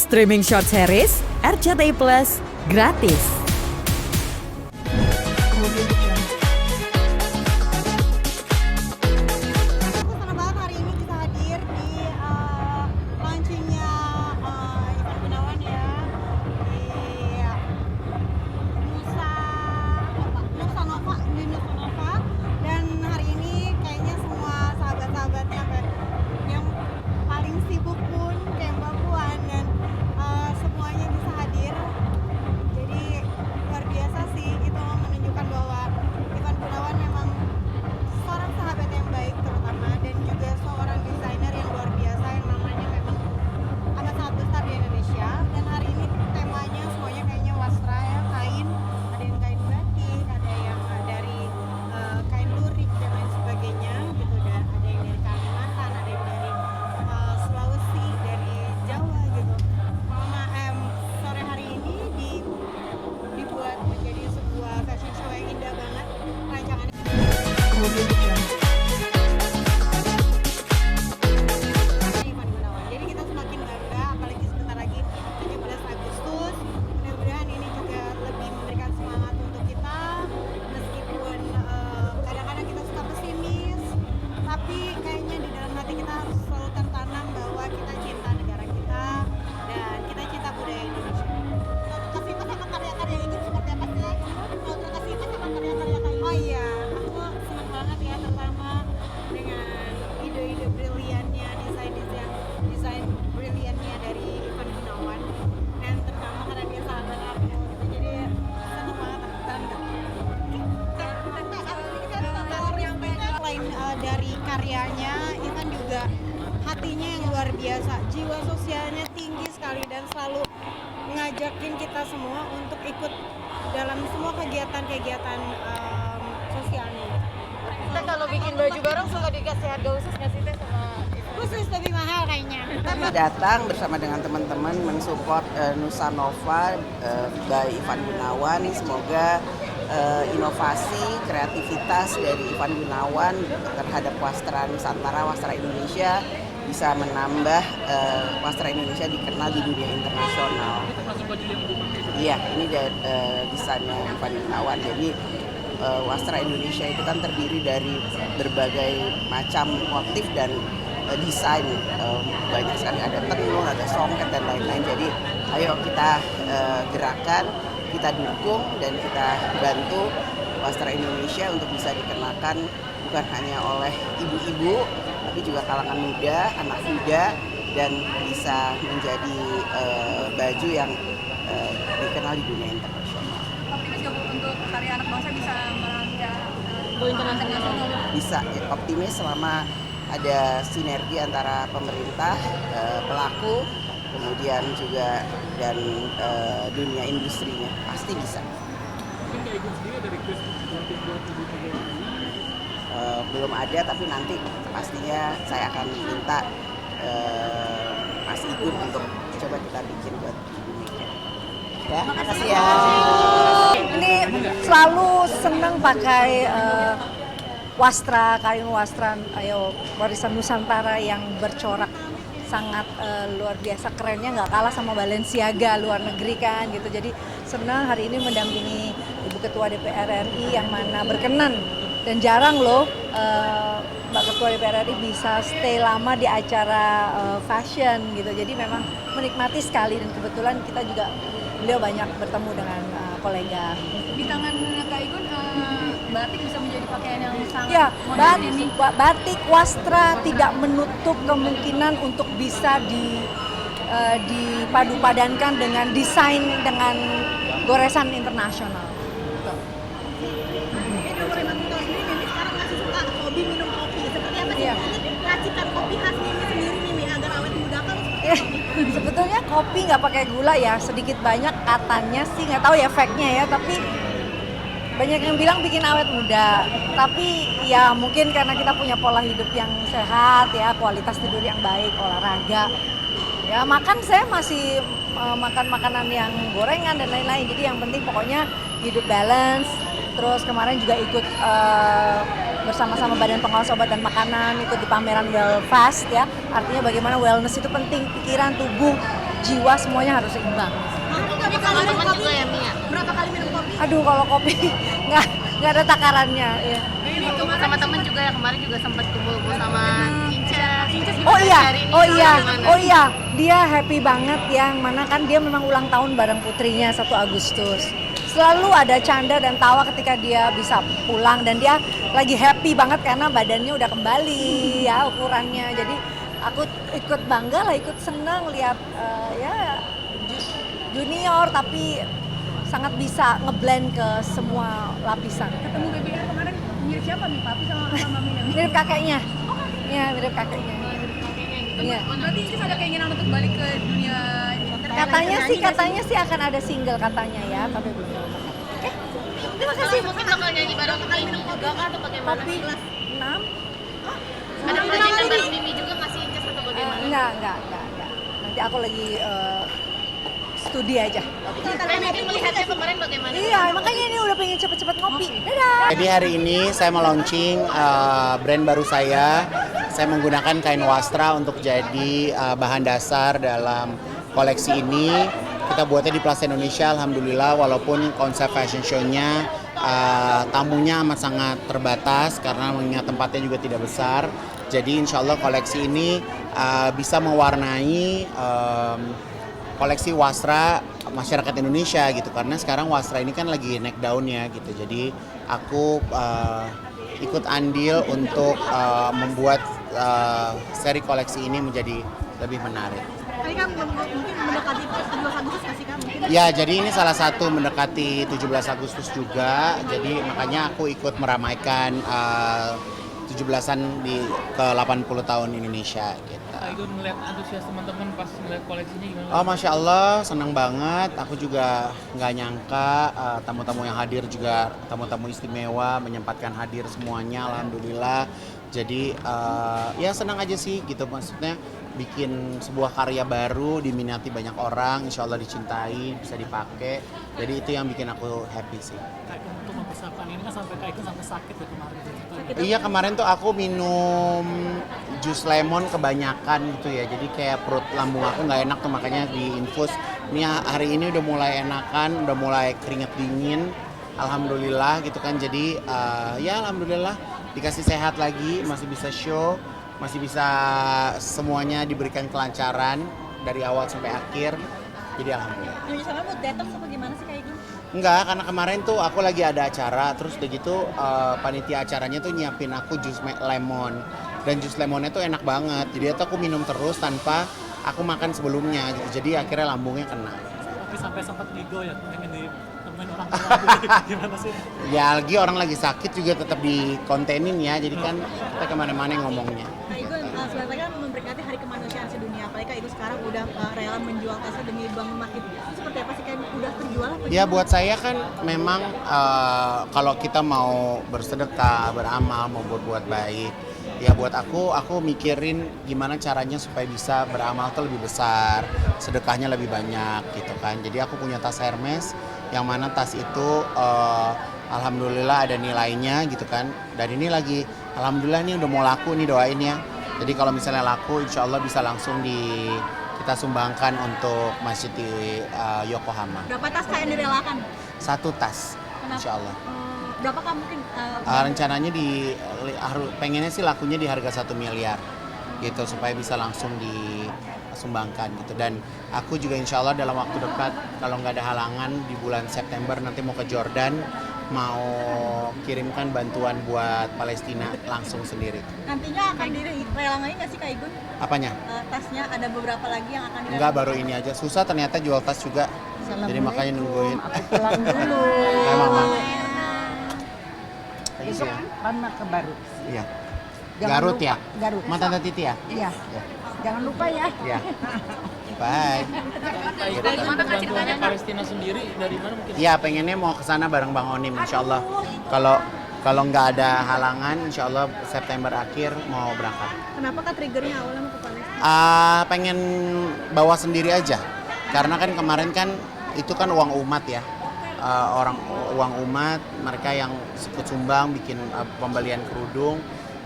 Streaming short series RCTI Plus gratis. Senang banget hari ini bisa hadir di launchingnya Ivan Gunawan ya di Nusa Nova, dan hari ini kayaknya semua sahabat-sahabatnya yang paling sibuk pun kayak Mbak Puan dan semuanya bisa hadir. Jadi luar biasa sih, itu menunjukkan bahwa Ivan Gunawan memang seorang sahabat yang baik terutama, dan juga seorang desainer yang luar biasa yang namanya memang amat sangat besar di Indonesia. Dan hari ini temanya semuanya kayaknya wastra ya, kain, ada yang kain batik, ada yang dari kain lurik dan lain sebagainya gitu, dan ada yang dari Kalimantan, ada yang dari Sulawesi, dari Jawa gitu. Sore hari ini dibuat menjadi sebuah fashion show yang indah banget rancangannya. Ivan Gunawan. Jadi kita semakin bangga, apalagi sebentar lagi 17 Agustus. Mudah-mudahan ini juga lebih memberikan semangat untuk kita, meskipun kadang-kadang kita suka pesimis, tapi kayaknya di dalam hati kita harus selalu tertanam bahwa kita cinta negara kita dan kita cinta budaya Indonesia. Kalau terkesima sama karya-karya ini seperti apa sih? Kalau terkesima sama karya-karya kayak oh iya, aku senang banget ya, terutama dengan ide-ide briliannya, desain briliannya dari Ivan Gunawan, dan terutama karena dia sahabat aku gitu. Jadi senang banget, aku bangga. Selain dari karyanya, Ivan juga hatinya yang luar biasa, jiwa sosialnya tinggi sekali dan selalu ngajakin kita semua untuk ikut dalam semua kegiatan-kegiatan sosialnya. Kita kalau bikin baju bareng suka dikasih harga khusus nggak sih Teh sama Khusus lebih mahal kayaknya. Datang bersama dengan teman-teman mensupport Nusa Nova by Ivan Gunawan. Semoga inovasi, kreativitas dari Ivan Gunawan terhadap wastra Nusantara, wastra Indonesia bisa menambah wastra Indonesia dikenal di dunia internasional. Iya, ini desainnya Ivan Gunawan. Jadi wastra Indonesia itu kan terdiri dari berbagai macam motif dan desain, banyak sekali, ada tenun, ada songket dan lain-lain. Jadi ayo kita gerakan, kita dukung dan kita bantu wastra Indonesia untuk bisa dikenakan bukan hanya oleh ibu-ibu, tapi juga kalangan muda, anak muda, dan bisa menjadi baju yang dikenal di dunia internasional. optimis nggak Bu untuk karya anak bangsa bisa melangkah go internasional? Bisa, optimis selama ada sinergi antara pemerintah, pelaku, kemudian juga dan dunia industrinya, pasti bisa. Belum ada, tapi nanti pastinya saya akan minta Mas Igun untuk coba kita bikin buat Ibu Mega. Ya, makasih ya. Ini selalu senang pakai wastra, kain wastra, warisan Nusantara yang bercorak sangat luar biasa, kerennya nggak kalah sama Balenciaga luar negeri kan gitu. Jadi senang hari ini mendampingi Ibu Ketua DPR RI yang mana berkenan, dan jarang loh Mbak Ketua DPR RI bisa stay lama di acara fashion gitu. Jadi memang menikmati sekali, dan kebetulan kita juga beliau banyak bertemu dengan kolega. Di tangan Kak Igun, batik bisa menjadi pakaian yang sangat Ya, modern ini. batik wastra tidak menutup kemungkinan untuk bisa dipadu-padankan dengan desain dengan goresan internasional. Gitu. Ini umur 50 tahun sendiri, Mimi sekarang masih suka hobi minum kopi. Seperti apa sih? Iya. Ini racikan kopi khas Mimi sendiri, Mimi, agar awet muda kan seperti apa? Sebetulnya kopi nggak pakai gula ya, sedikit banyak katanya sih, nggak tahu ya fact-nya ya, tapi banyak yang bilang bikin awet muda. Tapi ya mungkin karena kita punya pola hidup yang sehat ya, kualitas tidur yang baik, olahraga. Ya makan saya masih makan makanan yang gorengan dan lain-lain. Jadi yang penting pokoknya hidup balance. Terus kemarin juga ikut bersama-sama Badan Pengawas Obat dan Makanan ikut di pameran Well Fast ya. Artinya bagaimana wellness itu penting, pikiran, tubuh, jiwa semuanya harus seimbang. Tapi kalau teman juga ya Mia. Berapa kali minum kopi? Aduh kalau kopi nggak ada takarannya. Ya. Ini kumpul sama temen juga ya, kemarin juga sempat kumpul sama Inces. Oh iya, dia happy banget yang mana kan dia memang ulang tahun bareng putrinya 1 Agustus. Selalu ada canda dan tawa ketika dia bisa pulang dan dia lagi happy banget karena badannya udah kembali ya ukurannya. Jadi aku ikut bangga lah, ikut senang lihat ya junior tapi sangat bisa ngeblend ke semua lapisan. Ketemu BBR kemarin mirip siapa nih, Papi sama Mia? Mirip kakeknya. Iya, mirip kakeknya. Iya. Berarti Inces ada keinginan untuk balik ke dunia Katanya sih akan ada single katanya ya, tapi belum tahu. Oke. Terima kasih. Mungkin bakal nyanyi bareng Mimi juga kah atau bagaimana? Kopi 6. Ada proyekan bareng Mimi juga nggak sih Inces atau bagaimana? Enggak. Nanti aku lagi studi aja. Saya mungkin melihatnya kemarin bagaimana? Iya, makanya ini udah pengen cepet-cepet ngopi. Dadah. Jadi hari ini saya mau launching brand baru saya. Saya menggunakan kain wastra untuk jadi bahan dasar dalam koleksi ini. Kita buatnya di Plaza Indonesia, alhamdulillah, walaupun konsep fashion show-nya tamunya amat sangat terbatas karena mengingat tempatnya juga tidak besar. Jadi insya Allah koleksi ini bisa mewarnai koleksi wastra masyarakat Indonesia gitu, karena sekarang wastra ini kan lagi naik daun ya gitu. Jadi aku ikut andil untuk membuat seri koleksi ini menjadi lebih menarik. Tadi kan mungkin mendekati 17 Agustus nggak sih Kak? Mungkin Ya, jadi ini salah satu mendekati 17 Agustus juga. Jadi makanya aku ikut meramaikan 17-an di ke 80 tahun Indonesia gitu. Itu melihat antusias teman-teman pas melihat koleksinya gimana? Oh, Masya Allah, senang banget. Aku juga nggak nyangka tamu-tamu yang hadir juga tamu-tamu istimewa, menyempatkan hadir semuanya, alhamdulillah. Jadi ya senang aja sih gitu, maksudnya bikin sebuah karya baru diminati banyak orang, insya Allah dicintai, bisa dipakai. Jadi itu yang bikin aku happy sih. Kayak untuk mempersiapkan ini kan sampai kayak itu sampai sakit ya kemarin. Iya, kemarin tuh aku minum jus lemon kebanyakan gitu ya, jadi kayak perut lambung aku nggak enak tuh, makanya diinfus. Ini hari ini udah mulai enakan, udah mulai keringet dingin, alhamdulillah gitu kan. Jadi ya alhamdulillah dikasih sehat lagi, masih bisa show, masih bisa semuanya diberikan kelancaran dari awal sampai akhir. Jadi alhamdulillah. Nyonya sama mau detox apa gimana sih kayak gitu? Enggak, karena kemarin tuh aku lagi ada acara, terus udah gitu panitia acaranya tuh nyiapin aku jus lemon. Dan jus lemonnya tuh enak banget, jadi itu aku minum terus tanpa aku makan sebelumnya gitu. Jadi akhirnya lambungnya kena. Tapi sampai sempat nego ya, pengen ditemuin orang tua. Gimana sih? Ya lagi orang lagi sakit juga tetap dikontenin ya, jadi kan kita kemana-mana ngomongnya. Nah itu sebenarnya kan memperingati Hari Kemanusiaan Sedunia, apalagi Kak Igu sekarang udah rela menjual tasnya demi Bang Makit. Seperti apa sih, kayak udah terjual apa? Ya buat saya kan memang kalau kita mau bersedekah, beramal, mau berbuat baik, ya buat aku mikirin gimana caranya supaya bisa beramal tuh lebih besar, sedekahnya lebih banyak gitu kan. Jadi aku punya tas Hermes yang mana tas itu alhamdulillah ada nilainya gitu kan. Dan ini lagi alhamdulillah nih udah mau laku nih, doain ya. Jadi kalau misalnya laku insya Allah bisa langsung kita sumbangkan untuk masjid di Yokohama. Berapa tas Kak yang direlakan? 1 tas insya Allah. Berapa Kak mungkin? Rencananya pengennya sih lakunya di harga 1 miliar gitu, supaya bisa langsung disumbangkan gitu. Dan aku juga insya Allah dalam waktu dekat, kalau nggak ada halangan, di bulan September nanti mau ke Jordan, mau kirimkan bantuan buat Palestina langsung sendiri. Nantinya akan direlangin nggak sih Kak Igun? Apanya? Tasnya ada beberapa lagi yang akan direlangin? Enggak, baru ini aja. Susah ternyata jual tas juga. Jadi makanya nungguin. Aku pulang dulu. Ya, Mama. Besok Mana ke Garut? Iya. Jangan Garut lupa, ya? Garut. Mata Tante Titi ya? Iya. Ya. Jangan lupa ya. Ya. Bye. Dari mana Kak ceritanya? Palestina sendiri dari mana mungkin? Iya, pengennya mau ke sana bareng Bang Onim insya Allah. Kalau nggak ada halangan, insya Allah September akhir mau berangkat. Kenapa Kak triggernya awalnya mau ke Palestina? Pengen bawa sendiri aja, karena kan kemarin kan itu kan uang umat ya. Uang umat, mereka yang ikut sumbang bikin pembelian kerudung.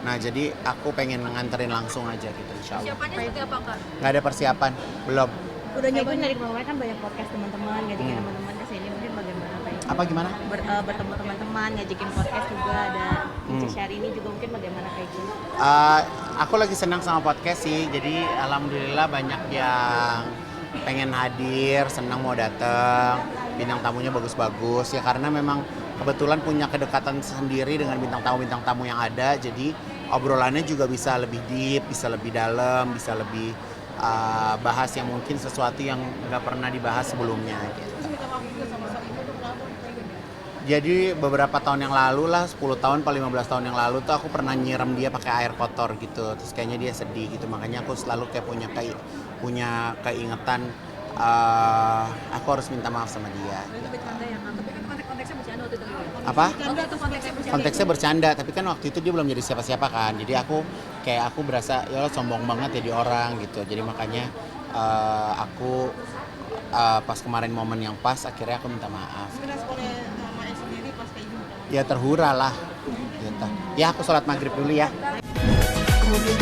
Nah jadi aku pengen nganterin langsung aja gitu insya Allah. Siapanya seperti apa Kak? Nggak ada persiapan, belum. Udah Itu nyobain dari kemarin kan banyak podcast teman-teman, ngajakin teman-teman ke sini, mungkin bagaimana kayak Apa gimana? bertemu teman-teman, ngajakin podcast juga ada Syahrini juga mungkin bagaimana kayak gitu. Aku lagi senang sama podcast sih, jadi alhamdulillah banyak yang pengen hadir, senang mau datang, bintang tamunya bagus-bagus ya karena memang kebetulan punya kedekatan sendiri dengan bintang tamu yang ada, jadi obrolannya juga bisa lebih deep, bisa lebih dalam, bisa lebih bahas yang mungkin sesuatu yang nggak pernah dibahas sebelumnya gitu. Jadi beberapa tahun yang lalu lah, 10 tahun, 15 tahun yang lalu tuh aku pernah nyiram dia pakai air kotor gitu. Terus kayaknya dia sedih gitu, makanya aku selalu kayak punya keingetan aku harus minta maaf sama dia. Lebih canda ya, tapi kan konteksnya bercanda waktu itu. Apa? Waktu itu konteksnya bercanda. Konteksnya bercanda, tapi kan waktu itu dia belum jadi siapa-siapa kan. Jadi aku berasa ya Allah, sombong banget jadi orang gitu. Jadi makanya aku pas kemarin momen yang pas akhirnya aku minta maaf. Responnya Mae sendiri pas kayak gitu. Ya terhura lah gitu. Ya aku sholat maghrib dulu ya. Kemudian